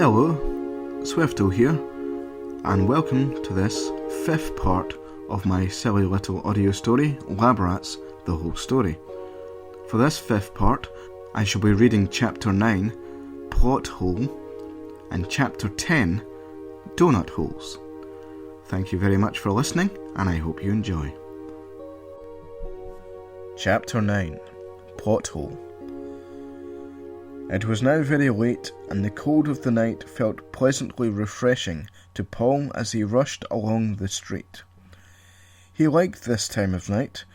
Hello, Swifto here, and welcome to this fifth part of my silly little audio story, Lab Rats, the Whole Story. For this fifth part, I shall be reading Chapter 9, Plot Hole, and Chapter 10, Donut Holes. Thank you very much for listening, and I hope you enjoy. Chapter 9, Plot Hole. It was now very late, and the cold of the night felt pleasantly refreshing to Paul as he rushed along the street. He liked this time of night,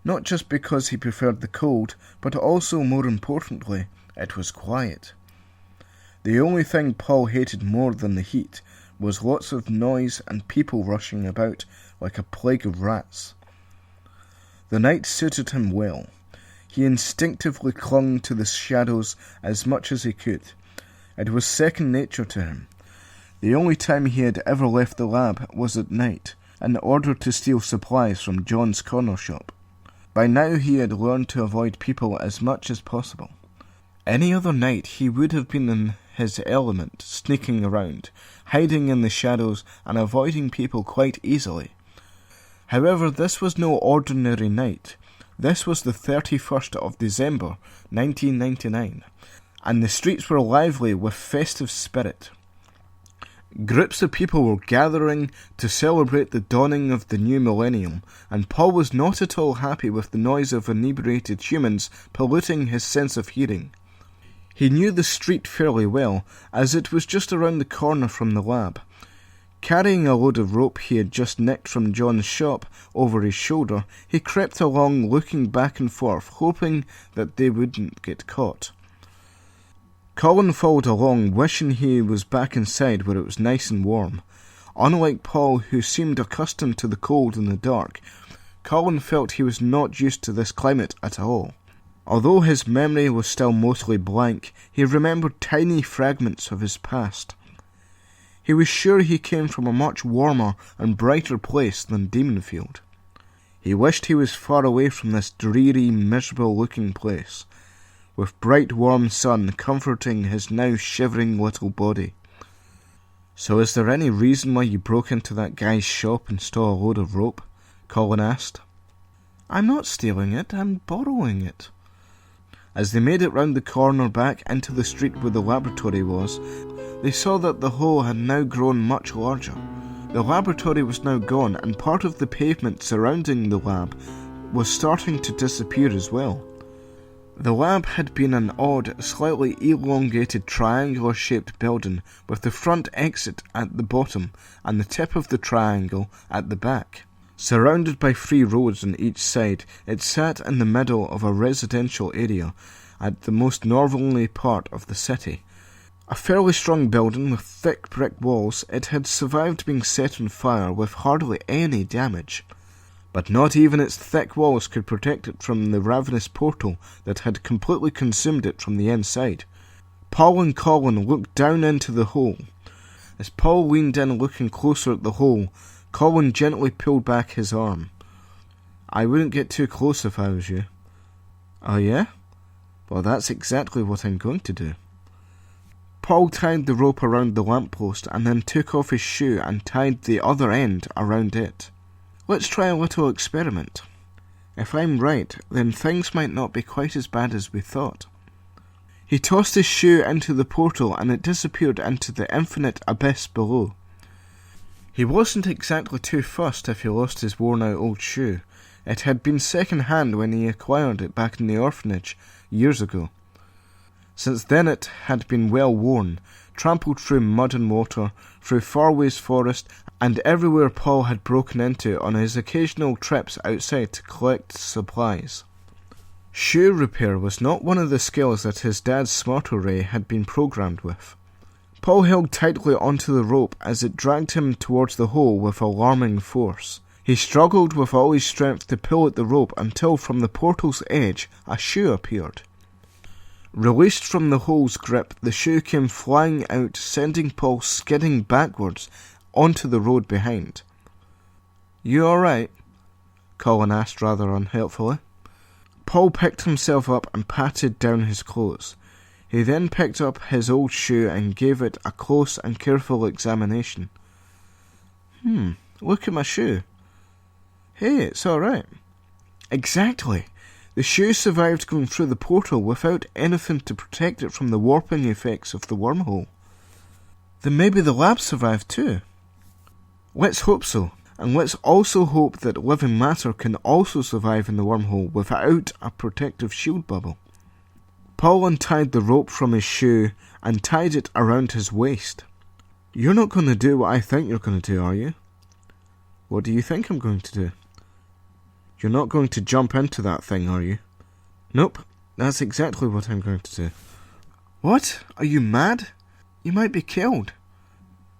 not just because he preferred the cold, but also, more importantly, it was quiet. The only thing Paul hated more than the heat was lots of noise and people rushing about like a plague of rats. The night suited him well. He instinctively clung to the shadows as much as he could. It was second nature to him. The only time he had ever left the lab was at night, in order to steal supplies from John's corner shop. By now he had learned to avoid people as much as possible. Any other night he would have been in his element, sneaking around, hiding in the shadows and avoiding people quite easily. However, this was no ordinary night. This was the 31st of December, 1999, and the streets were lively with festive spirit. Groups of people were gathering to celebrate the dawning of the new millennium, and Paul was not at all happy with the noise of inebriated humans polluting his sense of hearing. He knew the street fairly well, as it was just around the corner from the lab. Carrying a load of rope he had just nicked from John's shop over his shoulder, he crept along looking back and forth, hoping that they wouldn't get caught. Colin followed along, wishing he was back inside where it was nice and warm. Unlike Paul, who seemed accustomed to the cold and the dark, Colin felt he was not used to this climate at all. Although his memory was still mostly blank, he remembered tiny fragments of his past. He was sure he came from a much warmer and brighter place than Demonfield. He wished he was far away from this dreary, miserable-looking place, with bright warm sun comforting his now shivering little body. "So is there any reason why you broke into that guy's shop and stole a load of rope?" Colin asked. "I'm not stealing it, I'm borrowing it." As they made it round the corner back into the street where the laboratory was, they saw that the hole had now grown much larger. The laboratory was now gone, and part of the pavement surrounding the lab was starting to disappear as well. The lab had been an odd, slightly elongated triangular-shaped building with the front exit at the bottom and the tip of the triangle at the back. Surrounded by 3 roads on each side, it sat in the middle of a residential area at the most northerly part of the city. A fairly strong building with thick brick walls, it had survived being set on fire with hardly any damage. But not even its thick walls could protect it from the ravenous portal that had completely consumed it from the inside. Paul and Colin looked down into the hole. As Paul leaned in looking closer at the hole, Colin gently pulled back his arm. "I wouldn't get too close if I was you." "Oh yeah? Well, that's exactly what I'm going to do." Paul tied the rope around the lamppost and then took off his shoe and tied the other end around it. "Let's try a little experiment. If I'm right, then things might not be quite as bad as we thought." He tossed his shoe into the portal and it disappeared into the infinite abyss below. He wasn't exactly too fussed if he lost his worn-out old shoe. It had been second-hand when he acquired it back in the orphanage years ago. Since then it had been well worn, trampled through mud and water, through Farways Forest, and everywhere Paul had broken into on his occasional trips outside to collect supplies. Shoe repair was not one of the skills that his dad's smart array had been programmed with. Paul held tightly onto the rope as it dragged him towards the hole with alarming force. He struggled with all his strength to pull at the rope until from the portal's edge a shoe appeared. Released from the hole's grip, the shoe came flying out, sending Paul skidding backwards onto the road behind. "You all right?" Colin asked rather unhelpfully. Paul picked himself up and patted down his clothes. He then picked up his old shoe and gave it a close and careful examination. Look at my shoe. Hey, it's alright. Exactly. The shoe survived going through the portal without anything to protect it from the warping effects of the wormhole. Then maybe the lab survived too. Let's hope so. And let's also hope that living matter can also survive in the wormhole without a protective shield bubble. Paul untied the rope from his shoe and tied it around his waist. You're not going to do what I think you're going to do, are you? What do you think I'm going to do? You're not going to jump into that thing, are you? Nope, that's exactly what I'm going to do. What? Are you mad? You might be killed.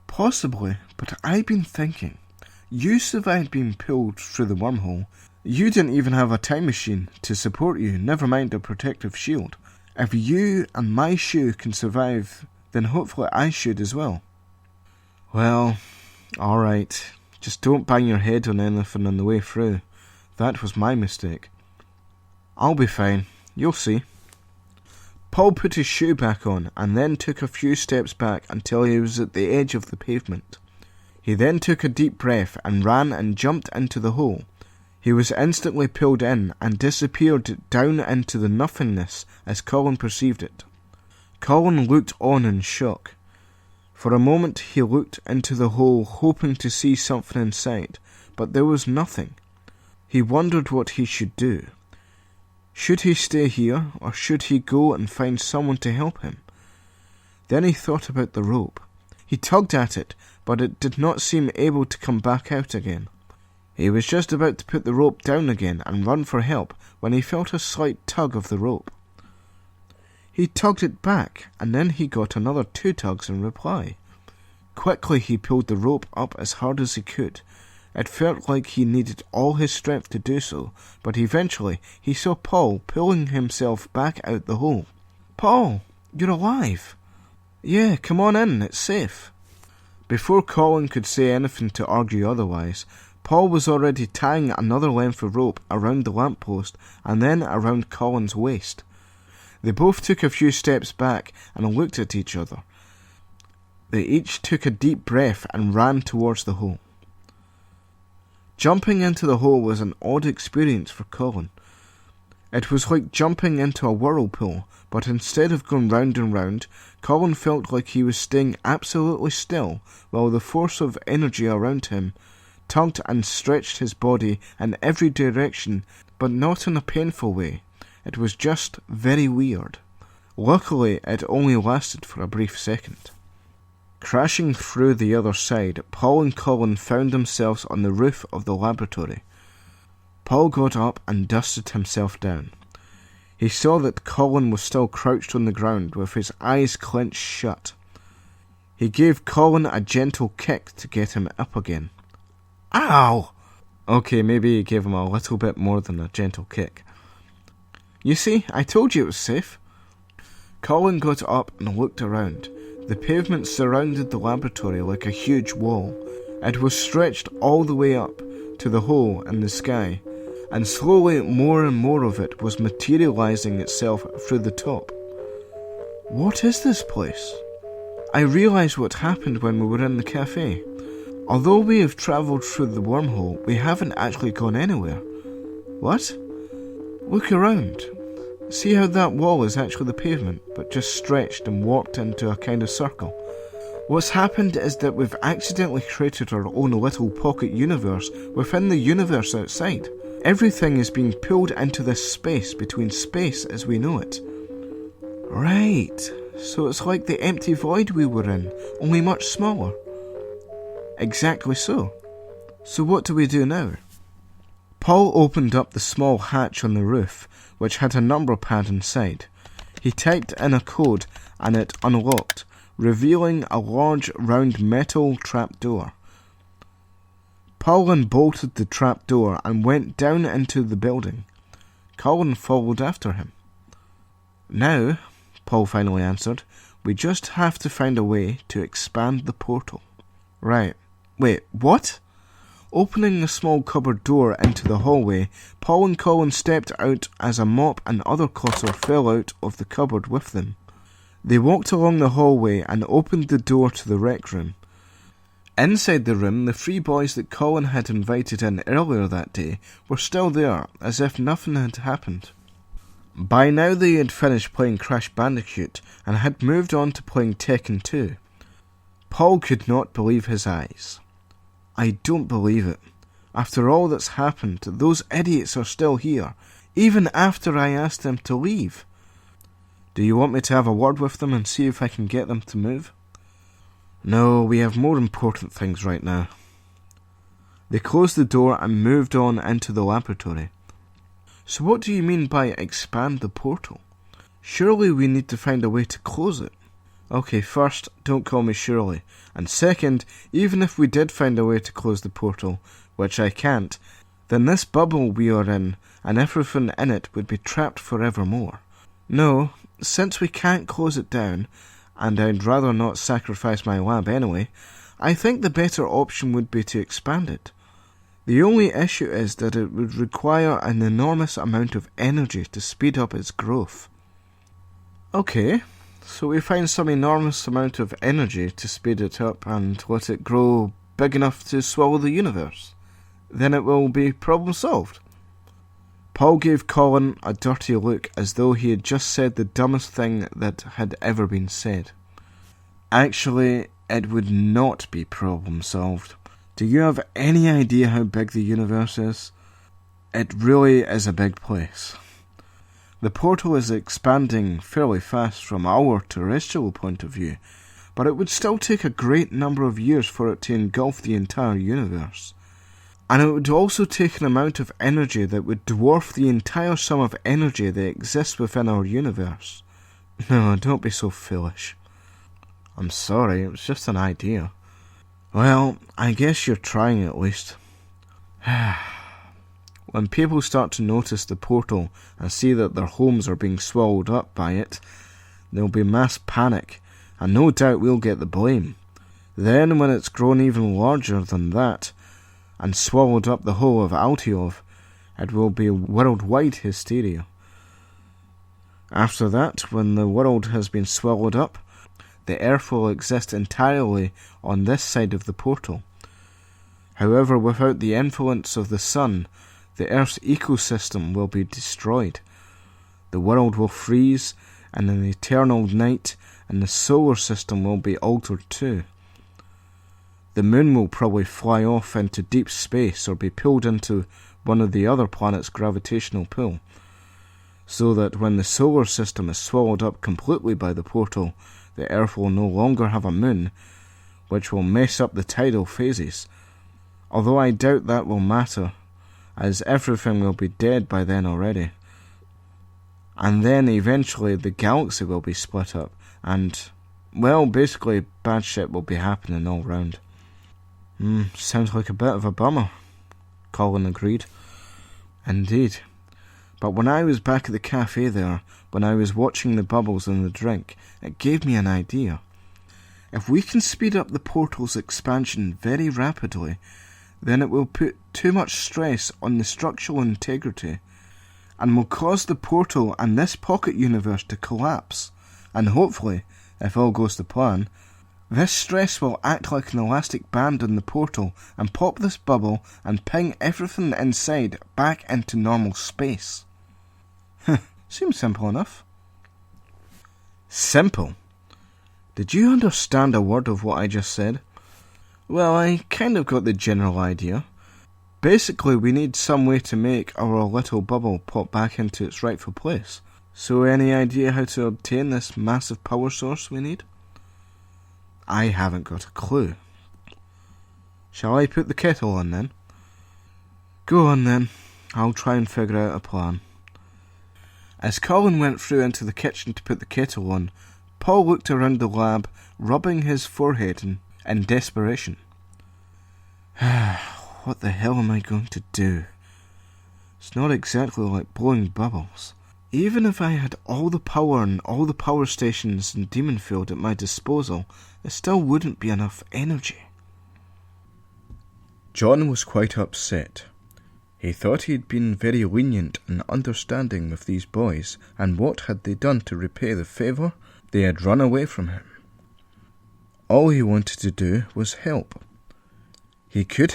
Possibly, but I've been thinking. You survived being pulled through the wormhole. You didn't even have a time machine to support you, never mind a protective shield. If you and my shoe can survive, then hopefully I should as well. Well, alright. Just don't bang your head on anything on the way through. That was my mistake. I'll be fine. You'll see. Paul put his shoe back on and then took a few steps back until he was at the edge of the pavement. He then took a deep breath and ran and jumped into the hole. He was instantly pulled in and disappeared down into the nothingness as Colin perceived it. Colin looked on in shock. For a moment he looked into the hole hoping to see something inside, but there was nothing. He wondered what he should do. Should he stay here, or should he go and find someone to help him? Then he thought about the rope. He tugged at it, but it did not seem able to come back out again. He was just about to put the rope down again and run for help when he felt a slight tug of the rope. He tugged it back, and then he got another 2 tugs in reply. Quickly he pulled the rope up as hard as he could. It felt like he needed all his strength to do so, but eventually he saw Paul pulling himself back out the hole. Paul, you're alive. Yeah, come on in, it's safe. Before Colin could say anything to argue otherwise, Paul was already tying another length of rope around the lamppost and then around Colin's waist. They both took a few steps back and looked at each other. They each took a deep breath and ran towards the hole. Jumping into the hole was an odd experience for Colin. It was like jumping into a whirlpool, but instead of going round and round, Colin felt like he was staying absolutely still while the force of energy around him tugged and stretched his body in every direction, but not in a painful way. It was just very weird. Luckily, it only lasted for a brief second. Crashing through the other side, Paul and Colin found themselves on the roof of the laboratory. Paul got up and dusted himself down. He saw that Colin was still crouched on the ground with his eyes clenched shut. He gave Colin a gentle kick to get him up again. Ow! Okay, maybe he gave him a little bit more than a gentle kick. You see, I told you it was safe. Colin got up and looked around. The pavement surrounded the laboratory like a huge wall. It was stretched all the way up to the hole in the sky, and slowly more and more of it was materializing itself through the top. What is this place? I realised what happened when we were in the cafe. Although we have travelled through the wormhole, we haven't actually gone anywhere. What? Look around. See how that wall is actually the pavement, but just stretched and warped into a kind of circle. What's happened is that we've accidentally created our own little pocket universe within the universe outside. Everything is being pulled into this space between space as we know it. Right, so it's like the empty void we were in, only much smaller. Exactly so. So what do we do now? Paul opened up the small hatch on the roof, which had a number pad inside. He typed in a code and it unlocked, revealing a large round metal trapdoor. Paul unbolted the trapdoor and went down into the building. Colin followed after him. Now, Paul finally answered, we just have to find a way to expand the portal. Right. Wait, what? Opening the small cupboard door into the hallway, Paul and Colin stepped out as a mop and other clutter fell out of the cupboard with them. They walked along the hallway and opened the door to the rec room. Inside the room, the 3 boys that Colin had invited in earlier that day were still there, as if nothing had happened. By now they had finished playing Crash Bandicoot and had moved on to playing Tekken 2. Paul could not believe his eyes. I don't believe it. After all that's happened, those idiots are still here, even after I asked them to leave. Do you want me to have a word with them and see if I can get them to move? No, we have more important things right now. They closed the door and moved on into the laboratory. So what do you mean by expand the portal? Surely we need to find a way to close it. Okay, first, don't call me Shirley. And second, even if we did find a way to close the portal, which I can't, then this bubble we are in and everything in it would be trapped forevermore. No, since we can't close it down, and I'd rather not sacrifice my lab anyway, I think the better option would be to expand it. The only issue is that it would require an enormous amount of energy to speed up its growth. Okay, so we find some enormous amount of energy to speed it up and let it grow big enough to swallow the universe. Then it will be problem solved. Paul gave Colin a dirty look as though he had just said the dumbest thing that had ever been said. Actually, it would not be problem solved. Do you have any idea how big the universe is? It really is a big place. The portal is expanding fairly fast from our terrestrial point of view, but it would still take a great number of years for it to engulf the entire universe. And it would also take an amount of energy that would dwarf the entire sum of energy that exists within our universe. No, don't be so foolish. I'm sorry, it was just an idea. Well, I guess you're trying at least. When people start to notice the portal and see that their homes are being swallowed up by it, there'll be mass panic, and no doubt we'll get the blame. Then, when it's grown even larger than that, and swallowed up the whole of Altiov, it will be worldwide hysteria. After that, when the world has been swallowed up, the Earth will exist entirely on this side of the portal. However, without the influence of the sun, the Earth's ecosystem will be destroyed. The world will freeze, and an eternal night, and the solar system will be altered too. The moon will probably fly off into deep space or be pulled into one of the other planets' gravitational pull, so that when the solar system is swallowed up completely by the portal, the Earth will no longer have a moon, which will mess up the tidal phases, although I doubt that will matter, as everything will be dead by then already. And then eventually the galaxy will be split up, and, well, basically bad shit will be happening all round. Sounds like a bit of a bummer, Colin agreed. Indeed. But when I was back at the cafe there, when I was watching the bubbles in the drink, it gave me an idea. If we can speed up the portal's expansion very rapidly, then it will put too much stress on the structural integrity, and will cause the portal and this pocket universe to collapse, and hopefully, if all goes to plan, this stress will act like an elastic band on the portal and pop this bubble and ping everything inside back into normal space. Seems simple enough. Simple? Did you understand a word of what I just said? Well, I kind of got the general idea. Basically, we need some way to make our little bubble pop back into its rightful place. So any idea how to obtain this massive power source we need? I haven't got a clue. Shall I put the kettle on then? Go on then. I'll try and figure out a plan. As Colin went through into the kitchen to put the kettle on, Paul looked around the lab, rubbing his forehead in desperation. What the hell am I going to do? It's not exactly like blowing bubbles. Even if I had all the power and all the power stations in Demonfield at my disposal, it still wouldn't be enough energy. John was quite upset. He thought he had been very lenient and understanding with these boys, and what had they done to repay the favour? They had run away from him. All he wanted to do was help. He should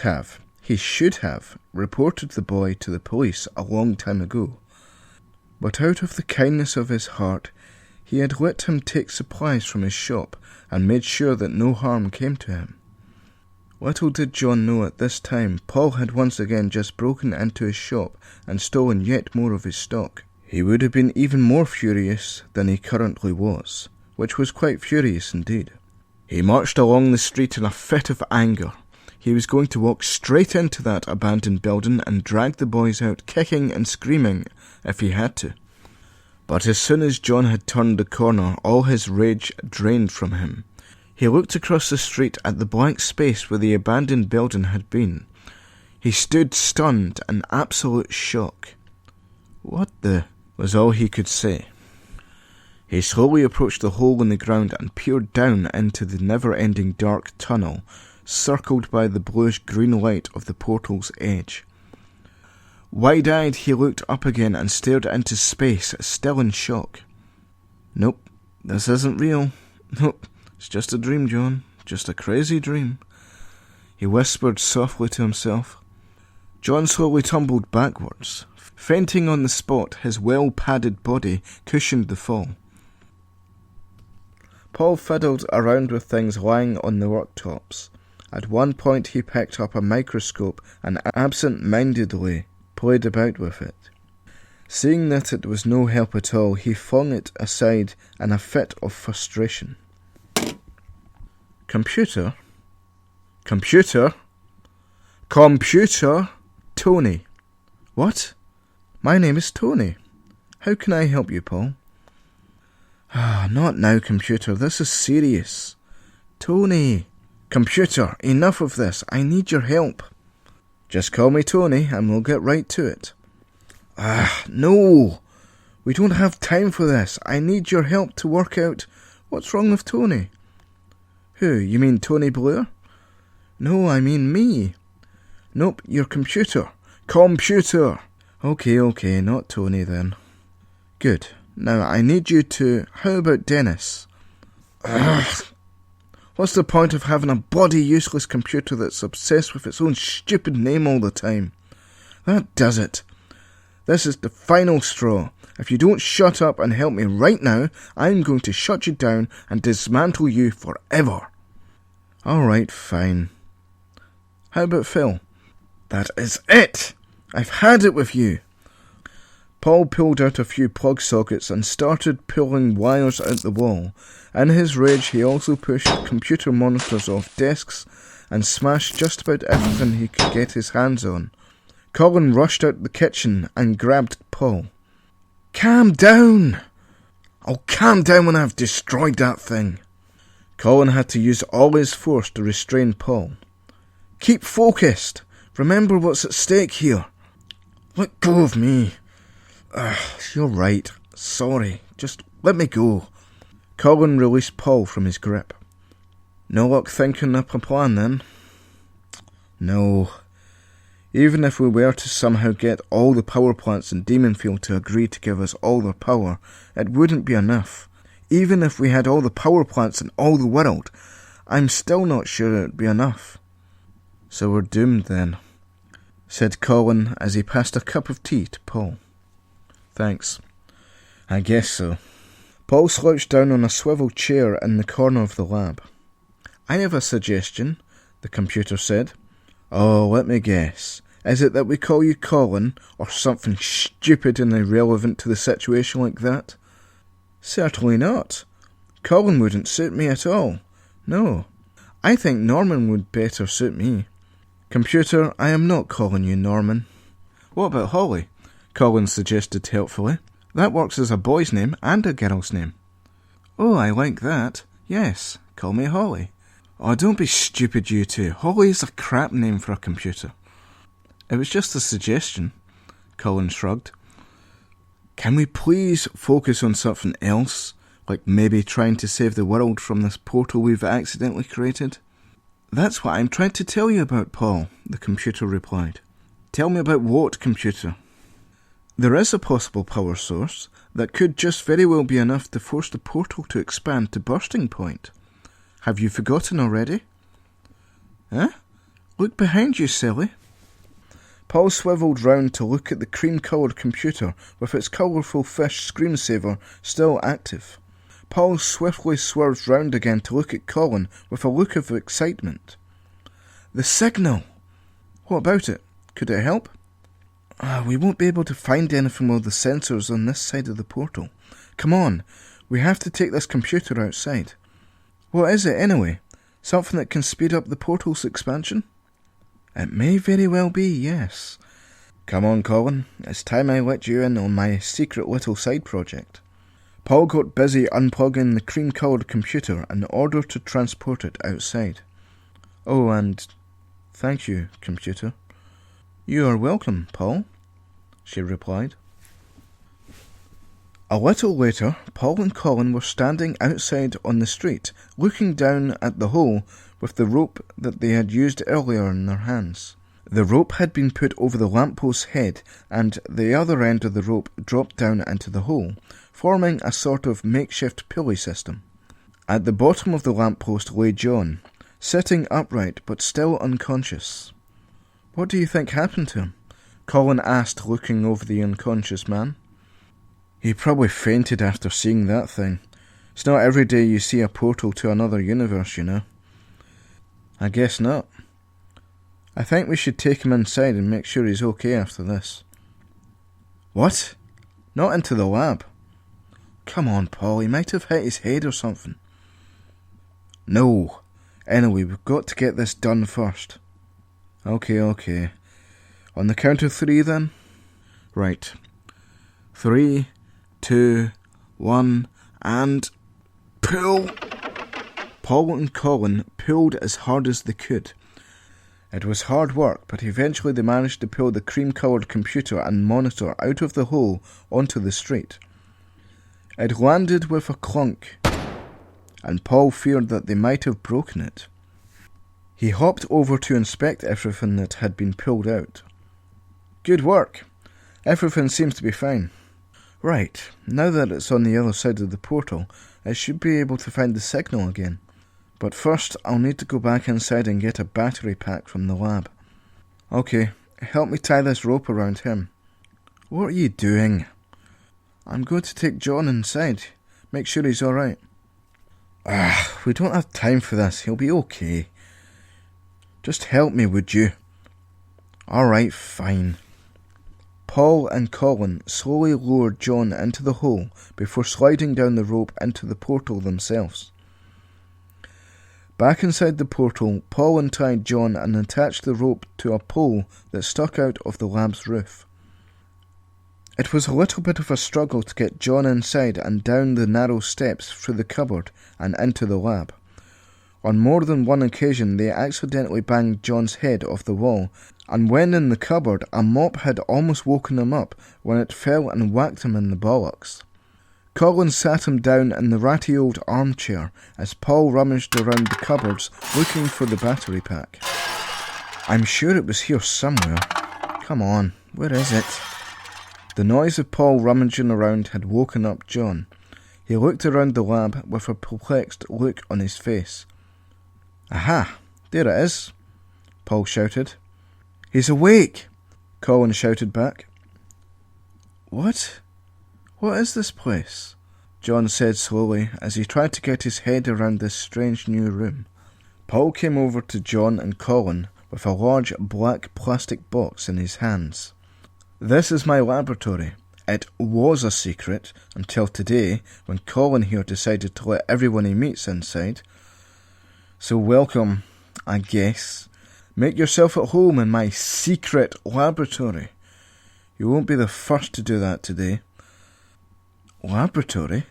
have reported the boy to the police a long time ago. But out of the kindness of his heart, he had let him take supplies from his shop and made sure that no harm came to him. Little did John know at this time, Paul had once again just broken into his shop and stolen yet more of his stock. He would have been even more furious than he currently was, which was quite furious indeed. He marched along the street in a fit of anger. He was going to walk straight into that abandoned building and drag the boys out, kicking and screaming if he had to. But as soon as John had turned the corner, all his rage drained from him. He looked across the street at the blank space where the abandoned building had been. He stood stunned in absolute shock. "What the?" was all he could say. He slowly approached the hole in the ground and peered down into the never-ending dark tunnel, circled by the bluish-green light of the portal's edge. Wide-eyed, he looked up again and stared into space, still in shock. "Nope, this isn't real. Nope, it's just a dream, John. Just a crazy dream," he whispered softly to himself. John slowly tumbled backwards. Fainting on the spot, his well-padded body cushioned the fall. Paul fiddled around with things lying on the worktops. At one point he picked up a microscope and absent-mindedly played about with it. Seeing that it was no help at all, he flung it aside in a fit of frustration. Computer? Computer? Computer? Tony. What? My name is Tony. How can I help you, Paul? Not now, computer. This is serious. Tony. Computer, enough of this. I need your help. Just call me Tony and we'll get right to it. No. We don't have time for this. I need your help to work out what's wrong with Tony. Who? You mean Tony Blair? No, I mean me. Nope, your computer. Computer. Okay, not Tony then. Good. Now I need you to... How about Dennis? What's the point of having a bloody useless computer that's obsessed with its own stupid name all the time? That does it. This is the final straw. If you don't shut up and help me right now, I'm going to shut you down and dismantle you forever. Alright, fine. How about Phil? That is it! I've had it with you. Paul pulled out a few plug sockets and started pulling wires out the wall. In his rage, he also pushed computer monitors off desks and smashed just about everything he could get his hands on. Colin rushed out the kitchen and grabbed Paul. Calm down! I'll calm down when I've destroyed that thing. Colin had to use all his force to restrain Paul. Keep focused. Remember what's at stake here. Let go of me. You're right. Sorry. Just let me go. Colin released Paul from his grip. No luck thinking up a plan then? No. Even if we were to somehow get all the power plants in Demonfield to agree to give us all their power, it wouldn't be enough. Even if we had all the power plants in all the world, I'm still not sure it'd be enough. So we're doomed then, said Colin as he passed a cup of tea to Paul. Thanks. I guess so. Paul slouched down on a swivel chair in the corner of the lab. I have a suggestion, the computer said. Oh, let me guess. Is it that we call you Colin, or something stupid and irrelevant to the situation like that? Certainly not. Colin wouldn't suit me at all. No. I think Norman would better suit me. Computer, I am not calling you Norman. What about Holly? Colin suggested helpfully. That works as a boy's name and a girl's name. Oh, I like that. Yes, call me Holly. Oh, don't be stupid, you two. Holly is a crap name for a computer. It was just a suggestion, Colin shrugged. Can we please focus on something else? Like maybe trying to save the world from this portal we've accidentally created? That's what I'm trying to tell you about, Paul, the computer replied. Tell me about what, computer? There is a possible power source that could just very well be enough to force the portal to expand to bursting point. Have you forgotten already? Eh? Look behind you, silly. Paul swivelled round to look at the cream-coloured computer with its colourful fish screensaver still active. Paul swiftly swerved round again to look at Colin with a look of excitement. The signal! What about it? Could it help? We won't be able to find anything with the sensors on this side of the portal. Come on, we have to take this computer outside. What is it anyway? Something that can speed up the portal's expansion? It may very well be, yes. Come on, Colin, it's time I let you in on my secret little side project. Paul got busy unplugging the cream-coloured computer in order to transport it outside. Oh, and thank you, computer. You are welcome, Paul, she replied. A little later, Paul and Colin were standing outside on the street, looking down at the hole with the rope that they had used earlier in their hands. The rope had been put over the lamppost's head, and the other end of the rope dropped down into the hole, forming a sort of makeshift pulley system. At the bottom of the lamppost lay John, sitting upright but still unconscious. What do you think happened to him? Colin asked, looking over the unconscious man. He probably fainted after seeing that thing. It's not every day you see a portal to another universe, you know. I guess not. I think we should take him inside and make sure he's okay after this. What? Not into the lab? Come on, Paul, he might have hit his head or something. No. Anyway, we've got to get this done first. Okay. On the count of 3 then? Right. 3, 2, 1, and pull! Paul and Colin pulled as hard as they could. It was hard work, but eventually they managed to pull the cream-coloured computer and monitor out of the hole onto the street. It landed with a clunk, and Paul feared that they might have broken it. He hopped over to inspect everything that had been pulled out. Good work. Everything seems to be fine. Right, now that it's on the other side of the portal, I should be able to find the signal again. But first, I'll need to go back inside and get a battery pack from the lab. Okay, help me tie this rope around him. What are you doing? I'm going to take John inside. Make sure he's alright. We don't have time for this. He'll be okay. Just help me, would you? Alright, fine. Paul and Colin slowly lowered John into the hole before sliding down the rope into the portal themselves. Back inside the portal, Paul untied John and attached the rope to a pole that stuck out of the lab's roof. It was a little bit of a struggle to get John inside and down the narrow steps through the cupboard and into the lab. On more than one occasion they accidentally banged John's head off the wall, and when in the cupboard a mop had almost woken him up when it fell and whacked him in the bollocks. Colin sat him down in the ratty old armchair as Paul rummaged around the cupboards looking for the battery pack. I'm sure it was here somewhere. Come on, where is it? The noise of Paul rummaging around had woken up John. He looked around the lab with a perplexed look on his face. Aha, there it is, Paul shouted. He's awake, Colin shouted back. What? What is this place? John said slowly as he tried to get his head around this strange new room. Paul came over to John and Colin with a large black plastic box in his hands. This is my laboratory. It was a secret until today when Colin here decided to let everyone he meets inside. So welcome, I guess. Make yourself at home in my secret laboratory. You won't be the first to do that today. Laboratory?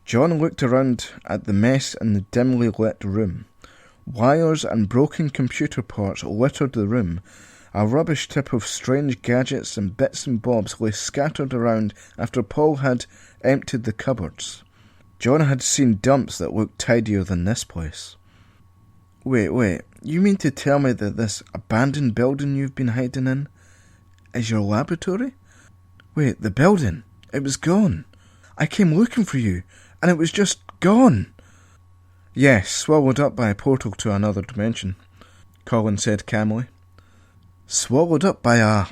John looked around at the mess in the dimly lit room. Wires and broken computer parts littered the room. A rubbish tip of strange gadgets and bits and bobs lay scattered around after Paul had emptied the cupboards. John had seen dumps that looked tidier than this place. Wait, you mean to tell me that this abandoned building you've been hiding in is your laboratory? Wait, the building. It was gone. I came looking for you, and it was just gone. Yes, swallowed up by a portal to another dimension, Colin said calmly. Swallowed up by a...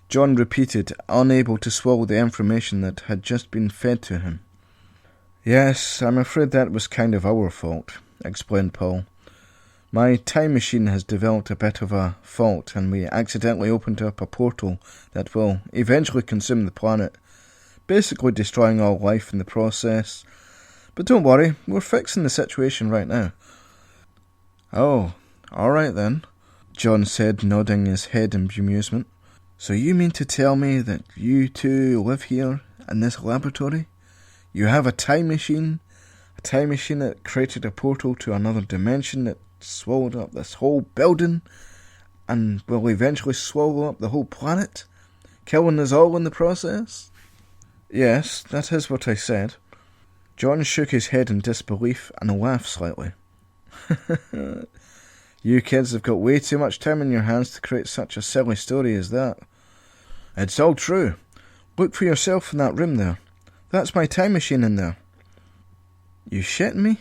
John repeated, unable to swallow the information that had just been fed to him. Yes, I'm afraid that was kind of our fault, explained Paul. My time machine has developed a bit of a fault, and we accidentally opened up a portal that will eventually consume the planet, basically destroying all life in the process. But don't worry, we're fixing the situation right now. Oh, alright then, John said, nodding his head in bemusement. So you mean to tell me that you two live here in this laboratory? You have a time machine that created a portal to another dimension that swallowed up this whole building and will eventually swallow up the whole planet, killing us all in the process? Yes, that is what I said. John shook his head in disbelief and laughed slightly. You kids have got way too much time on your hands to create such a silly story as that. It's all true. Look for yourself in that room there. That's my time machine in there. You shitting me?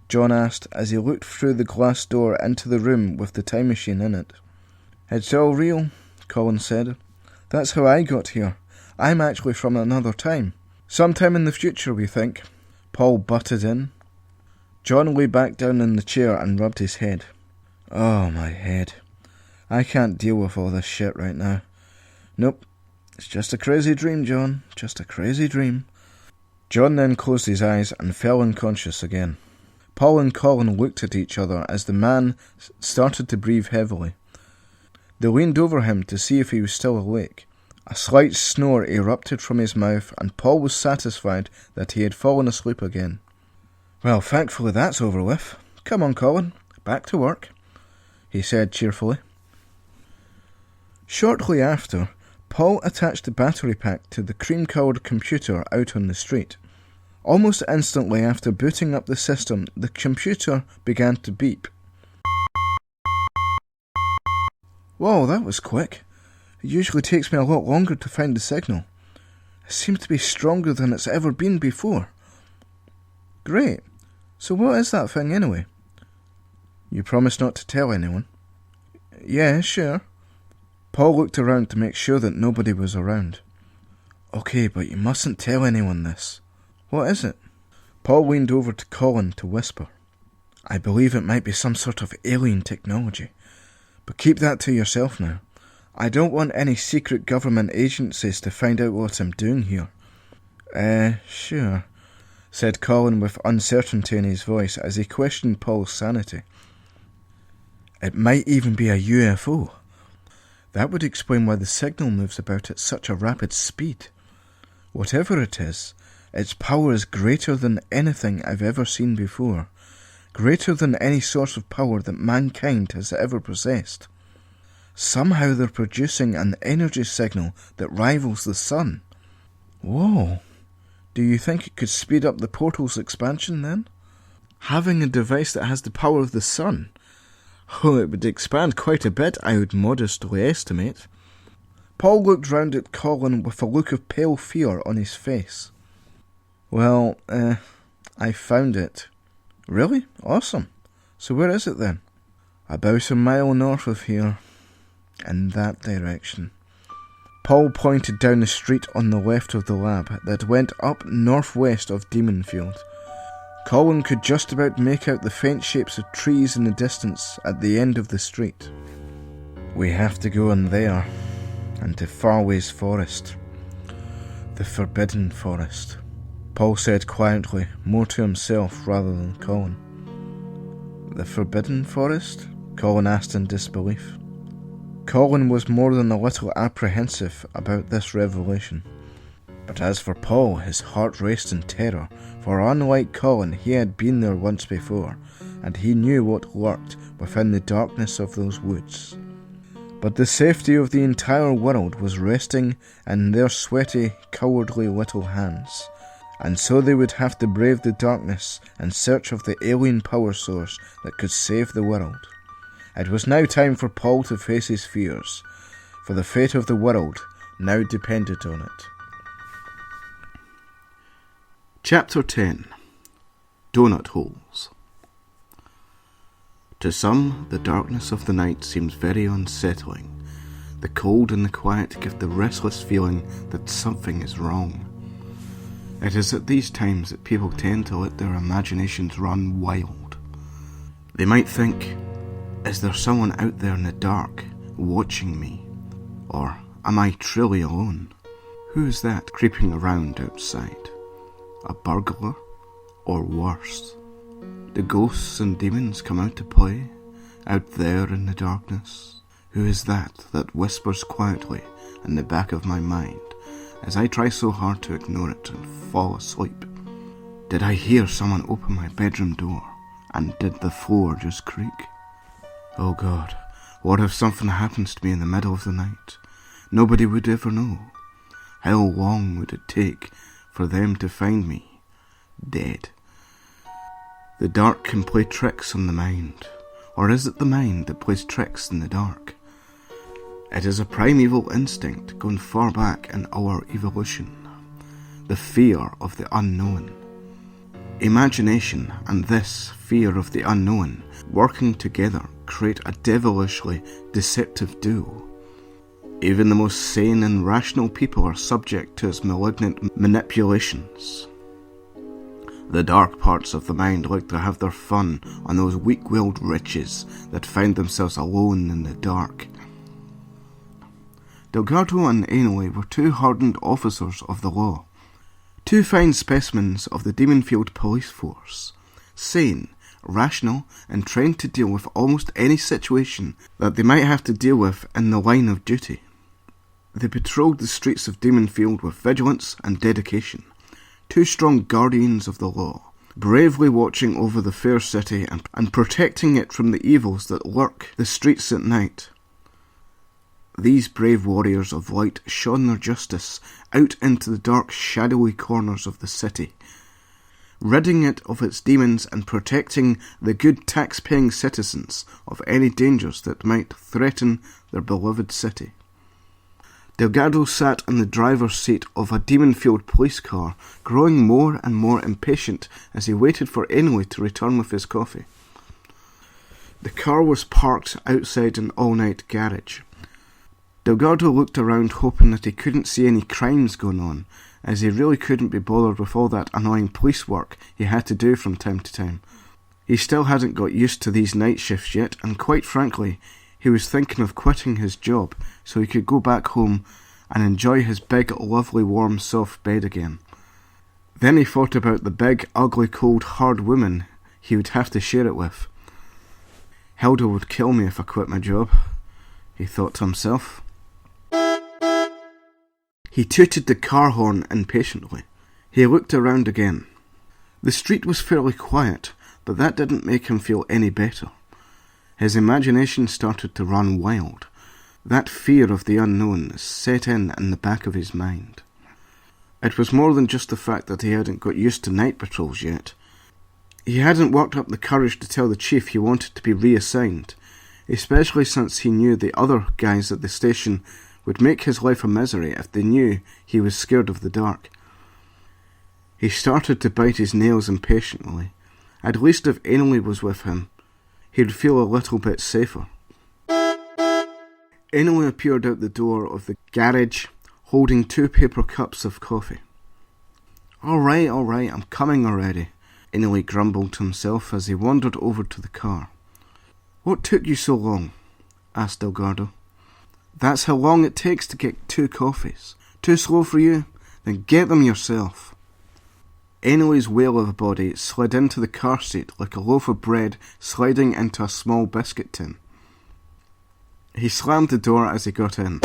John asked as he looked through the glass door into the room with the time machine in it. It's all real, Colin said. That's how I got here. I'm actually from another time. Sometime in the future, we think. Paul butted in. John lay back down in the chair and rubbed his head. Oh, my head. I can't deal with all this shit right now. Nope. It's just a crazy dream, John. Just a crazy dream. John then closed his eyes and fell unconscious again. Paul and Colin looked at each other as the man started to breathe heavily. They leaned over him to see if he was still awake. A slight snore erupted from his mouth, and Paul was satisfied that he had fallen asleep again. Well, thankfully that's over with. Come on, Colin, back to work, he said cheerfully. Shortly after, Paul attached the battery pack to the cream-coloured computer out on the street. Almost instantly after booting up the system, the computer began to beep. Whoa, that was quick. It usually takes me a lot longer to find the signal. It seems to be stronger than it's ever been before. Great. So what is that thing anyway? You promise not to tell anyone? Yeah, sure. Paul looked around to make sure that nobody was around. Okay, but you mustn't tell anyone this. What is it? Paul leaned over to Colin to whisper. I believe it might be some sort of alien technology. But keep that to yourself now. I don't want any secret government agencies to find out what I'm doing here. Sure, said Colin with uncertainty in his voice as he questioned Paul's sanity. It might even be a UFO. That would explain why the signal moves about at such a rapid speed. Whatever it is, its power is greater than anything I've ever seen before, greater than any source of power that mankind has ever possessed. Somehow they're producing an energy signal that rivals the sun. Whoa! Do you think it could speed up the portal's expansion then? Having a device that has the power of the sun? Oh, it would expand quite a bit, I would modestly estimate. Paul looked round at Colin with a look of pale fear on his face. Well, I found it. Really? Awesome. So where is it then? About a mile north of here. In that direction. Paul pointed down the street on the left of the lab that went up northwest of Demonfield. Colin could just about make out the faint shapes of trees in the distance at the end of the street. We have to go in there, and to Farway's forest. The Forbidden Forest, Paul said quietly, more to himself rather than Colin. The Forbidden Forest? Colin asked in disbelief. Colin was more than a little apprehensive about this revelation. But as for Paul, his heart raced in terror, for unlike Colin, he had been there once before, and he knew what lurked within the darkness of those woods. But the safety of the entire world was resting in their sweaty, cowardly little hands, and so they would have to brave the darkness in search of the alien power source that could save the world. It was now time for Paul to face his fears, for the fate of the world, now depended on it. Chapter 10. Donut Holes. To some, the darkness of the night seems very unsettling. The cold and the quiet give the restless feeling that something is wrong. It is at these times that people tend to let their imaginations run wild. They might think, is there someone out there in the dark watching me? Or am I truly alone? Who is that creeping around outside? A burglar? Or worse? Do ghosts and demons come out to play, out there in the darkness? Who is that whispers quietly in the back of my mind as I try so hard to ignore it and fall asleep? Did I hear someone open my bedroom door, and did the floor just creak? Oh God, what if something happens to me in the middle of the night? Nobody would ever know. How long would it take for them to find me dead? The dark can play tricks on the mind, or is it the mind that plays tricks in the dark? It is a primeval instinct going far back in our evolution, the fear of the unknown. Imagination and this fear of the unknown working together create a devilishly deceptive duo. Even the most sane and rational people are subject to its malignant manipulations. The dark parts of the mind like to have their fun on those weak-willed wretches that find themselves alone in the dark. Delgado and Ainley were two hardened officers of the law, two fine specimens of the Demonfield police force, sane, rational, and trained to deal with almost any situation that they might have to deal with in the line of duty. They patrolled the streets of Demonfield with vigilance and dedication, two strong guardians of the law, bravely watching over the fair city and protecting it from the evils that lurk the streets at night. These brave warriors of light shone their justice out into the dark, shadowy corners of the city, ridding it of its demons and protecting the good tax-paying citizens of any dangers that might threaten their beloved city. Delgado sat in the driver's seat of a Demonfield police car, growing more and more impatient as he waited for Ainley to return with his coffee. The car was parked outside an all-night garage. Delgado looked around hoping that he couldn't see any crimes going on, as he really couldn't be bothered with all that annoying police work he had to do from time to time. He still hadn't got used to these night shifts yet, and quite frankly, he was thinking of quitting his job so he could go back home and enjoy his big, lovely, warm, soft bed again. Then he thought about the big, ugly, cold, hard woman he would have to share it with. Hilda would kill me if I quit my job, he thought to himself. He tooted the car horn impatiently. He looked around again. The street was fairly quiet, but that didn't make him feel any better. His imagination started to run wild. That fear of the unknown set in the back of his mind. It was more than just the fact that he hadn't got used to night patrols yet. He hadn't worked up the courage to tell the chief he wanted to be reassigned, especially since he knew the other guys at the station would make his life a misery if they knew he was scared of the dark. He started to bite his nails impatiently. At least if Ainley was with him, he'd feel a little bit safer. Ainley appeared out the door of the garage, holding 2 paper cups of coffee. All right, I'm coming already, Ainley grumbled to himself as he wandered over to the car. What took you so long? Asked Delgado. That's how long it takes to get 2 coffees. Too slow for you? Then get them yourself. Ainley's whale of a body slid into the car seat like a loaf of bread sliding into a small biscuit tin. He slammed the door as he got in.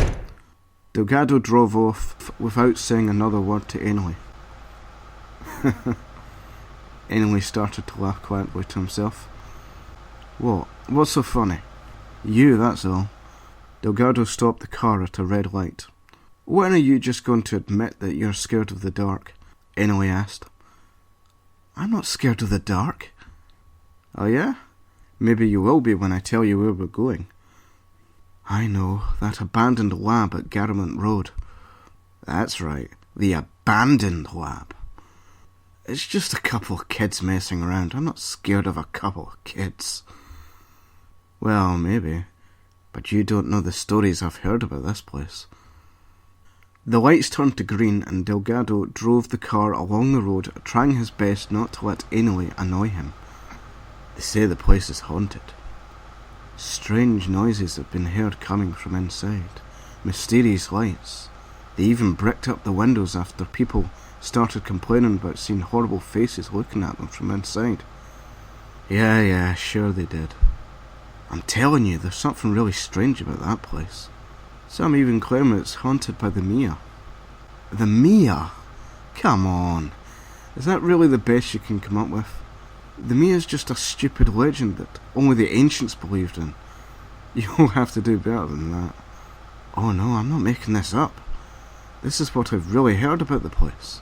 Delgado drove off without saying another word to Ainley. Ainley started to laugh quietly to himself. What? What's so funny? You, that's all. Delgado stopped the car at a red light. When are you just going to admit that you're scared of the dark? Ainley asked. I'm not scared of the dark. Oh yeah? Maybe you will be when I tell you where we're going. I know, that abandoned lab at Garment Road. That's right, the abandoned lab. It's just a couple of kids messing around. I'm not scared of a couple of kids. Well, maybe, but you don't know the stories I've heard about this place. The lights turned to green and Delgado drove the car along the road, trying his best not to let Ainley annoy him. They say the place is haunted. Strange noises have been heard coming from inside. Mysterious lights. They even bricked up the windows after people started complaining about seeing horrible faces looking at them from inside. Yeah, sure they did. I'm telling you, there's something really strange about that place. Some even claim it's haunted by the Mia. The Mia? Come on. Is that really the best you can come up with? The Mia's just a stupid legend that only the ancients believed in. You'll have to do better than that. Oh no, I'm not making this up. This is what I've really heard about the place.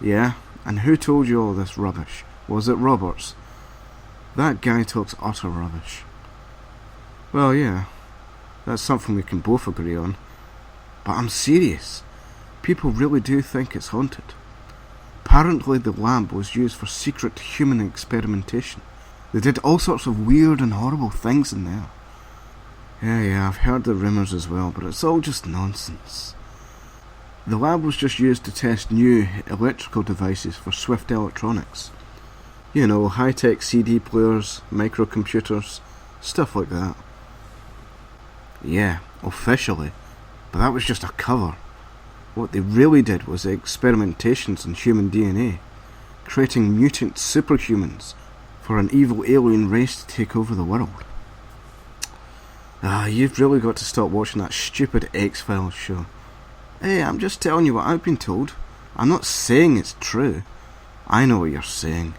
Yeah, and who told you all this rubbish? Was it Roberts? That guy talks utter rubbish. Well, yeah, that's something we can both agree on. But I'm serious. People really do think it's haunted. Apparently the lab was used for secret human experimentation. They did all sorts of weird and horrible things in there. Yeah, I've heard the rumours as well, but it's all just nonsense. The lab was just used to test new electrical devices for Swift electronics. You know, high-tech CD players, microcomputers, stuff like that. Yeah, officially, but that was just a cover. What they really did was experimentations on human DNA, creating mutant superhumans for an evil alien race to take over the world. You've really got to stop watching that stupid X-Files show. Hey, I'm just telling you what I've been told. I'm not saying it's true. I know what you're saying.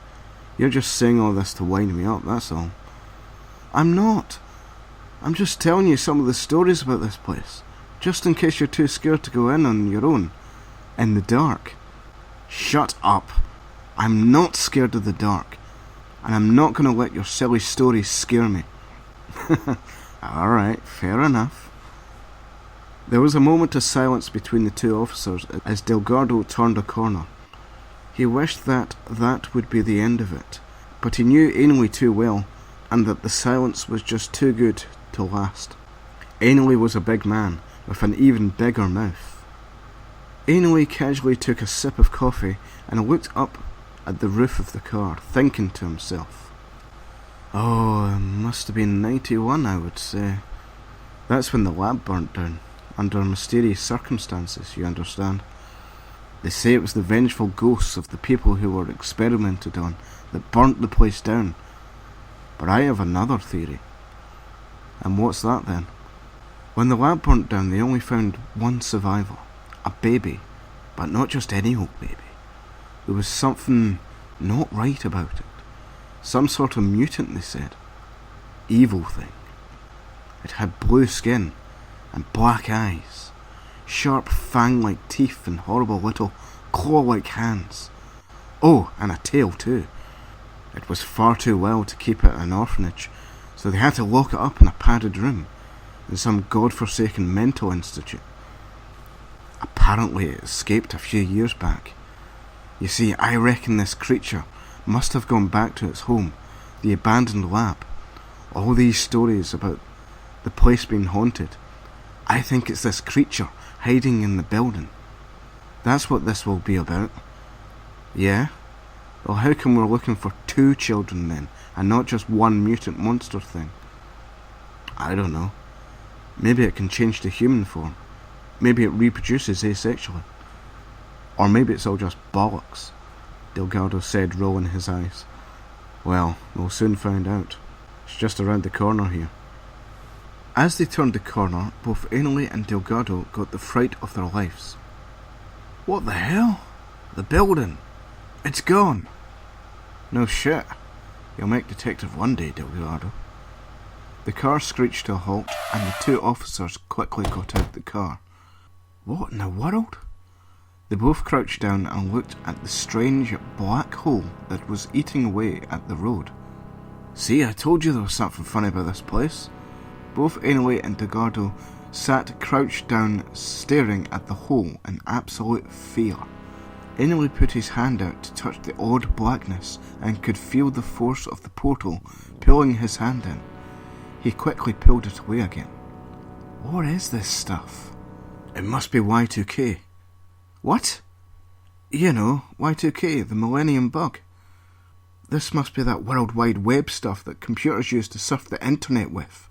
You're just saying all this to wind me up, that's all. I'm not. I'm just telling you some of the stories about this place, just in case you're too scared to go in on your own, in the dark. Shut up. I'm not scared of the dark, and I'm not going to let your silly stories scare me. Alright, fair enough. There was a moment of silence between the two officers as Delgado turned a corner. He wished that would be the end of it, but he knew Ainley too well, and that the silence was just too good to last. Ainley was a big man, with an even bigger mouth. Ainley casually took a sip of coffee and looked up at the roof of the car, thinking to himself. Oh, it must have been 91, I would say. That's when the lab burnt down, under mysterious circumstances, you understand. They say it was the vengeful ghosts of the people who were experimented on that burnt the place down. But I have another theory. And what's that then? When the lab burnt down, they only found one survivor, a baby, but not just any old baby. There was something not right about it. Some sort of mutant, they said. Evil thing. It had blue skin and black eyes, sharp fang-like teeth and horrible little claw-like hands. Oh, and a tail too. It was far too wild to keep it at an orphanage, so they had to lock it up in a padded room in some god-forsaken mental institute. Apparently it escaped a few years back. You see, I reckon this creature must have gone back to its home, the abandoned lab. All these stories about the place being haunted, I think it's this creature hiding in the building. That's what this will be about. Yeah? Well, how come we're looking for 2 children then, and not just one mutant monster thing? I don't know. Maybe it can change to human form. Maybe it reproduces asexually. Or maybe it's all just bollocks, Delgado said, rolling his eyes. Well, we'll soon find out. It's just around the corner here. As they turned the corner, both Ainley and Delgado got the fright of their lives. What the hell? The building. It's gone. No shit. You'll make detective one day, Delgado. The car screeched to a halt, and the 2 officers quickly got out the car. What in the world? They both crouched down and looked at the strange black hole that was eating away at the road. See, I told you there was something funny about this place. Both Ainley and Delgado sat crouched down, staring at the hole in absolute fear. Ainley put his hand out to touch the odd blackness and could feel the force of the portal pulling his hand in. He quickly pulled it away again. What is this stuff? It must be Y2K. What? You know, Y2K, the Millennium Bug. This must be that World Wide Web stuff that computers use to surf the internet with.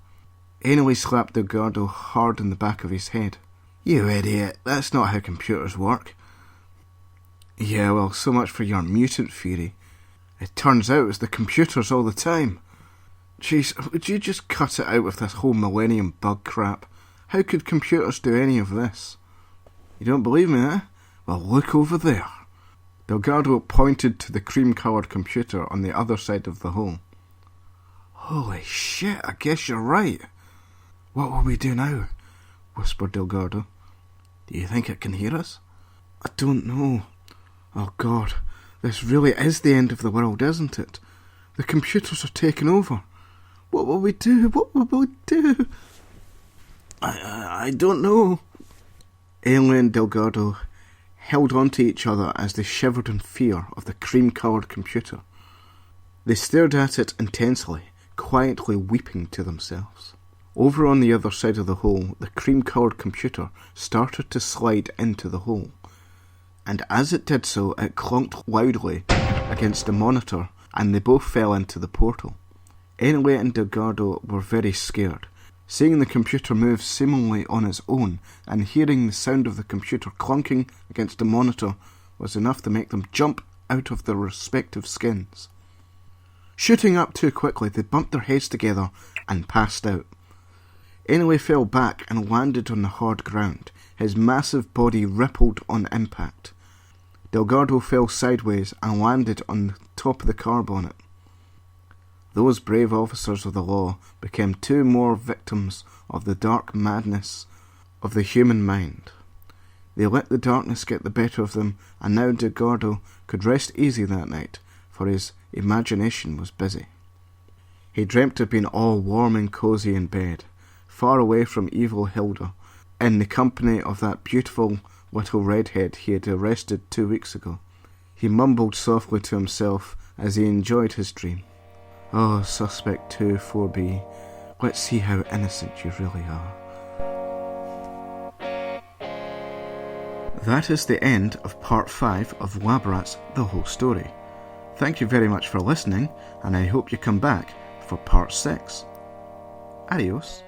Ainley slapped Delgado hard in the back of his head. You idiot, that's not how computers work. Yeah, well, so much for your mutant theory. It turns out it's the computers all the time. Jeez, would you just cut it out with this whole Millennium Bug crap? How could computers do any of this? You don't believe me, eh? Well, look over there. Delgado pointed to the cream-coloured computer on the other side of the hole. Holy shit, I guess you're right. What will we do now? Whispered Delgado. Do you think it can hear us? I don't know. Oh God, this really is the end of the world, isn't it? The computers are taking over. What will we do? What will we do? I don't know. Ainley and Delgado held on to each other as they shivered in fear of the cream-coloured computer. They stared at it intensely, quietly weeping to themselves. Over on the other side of the hole, the cream-coloured computer started to slide into the hole, and as it did so, it clunked loudly against the monitor, and they both fell into the portal. Ainley and Delgado were very scared. Seeing the computer move seemingly on its own, and hearing the sound of the computer clunking against the monitor was enough to make them jump out of their respective skins. Shooting up too quickly, they bumped their heads together and passed out. Ainley fell back and landed on the hard ground. His massive body rippled on impact. Delgado fell sideways and landed on the top of the car bonnet. Those brave officers of the law became two more victims of the dark madness of the human mind. They let the darkness get the better of them, and now Delgado could rest easy that night, for his imagination was busy. He dreamt of being all warm and cosy in bed, far away from evil Hilda, in the company of that beautiful little redhead he had arrested 2 weeks ago. He mumbled softly to himself as he enjoyed his dream. Oh, Suspect 2, 4B, let's see how innocent you really are. That is the end of part 5 of Labrat's The Whole Story. Thank you very much for listening, and I hope you come back for part 6. Adios.